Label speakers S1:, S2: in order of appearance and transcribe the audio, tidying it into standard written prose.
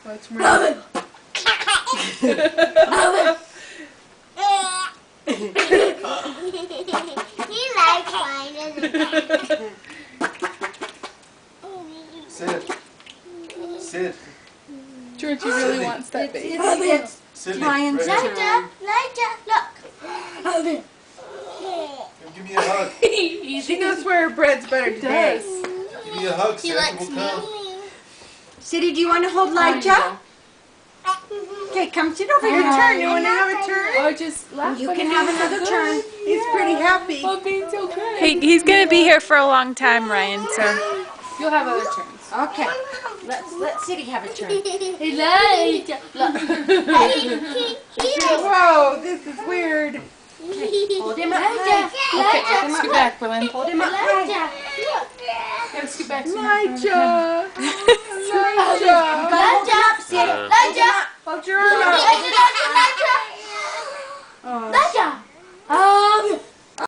S1: Watch Merlin.
S2: He likes mine, doesn't he?
S3: Sit. Sit.
S1: Georgie really wants that baby.
S4: It's
S3: Sit.
S4: Ryan's
S3: Right.
S4: turn.
S2: Later, look.
S3: Give me a hug.
S1: She knows where her bread's better today.
S3: Give me a hug,
S2: He
S3: Santa
S2: likes
S3: will come.
S2: me.
S4: City, do you want to hold Elijah? Okay, come sit over
S1: Your
S4: here.
S1: turn. You want to have a turn?
S5: Oh, just laugh.
S4: You
S5: when
S4: can
S5: it
S4: have
S5: being so
S4: another
S5: good.
S4: turn.
S1: He's pretty happy.
S5: Oh, being so good.
S6: He's gonna be here for a long time, Ryan. So
S5: You'll have other turns.
S4: Okay, let City have a turn.
S5: Elijah. Look.
S1: Whoa, this is weird.
S4: Hold him up high.
S5: Okay,
S4: Hold him up
S5: scoot
S4: high.
S5: back, Berlin.
S4: Hold him up high.
S5: Gotta scoot back.
S1: Elijah.
S4: You gotta hold him up, City. Hold him up.
S1: Hold your arm out.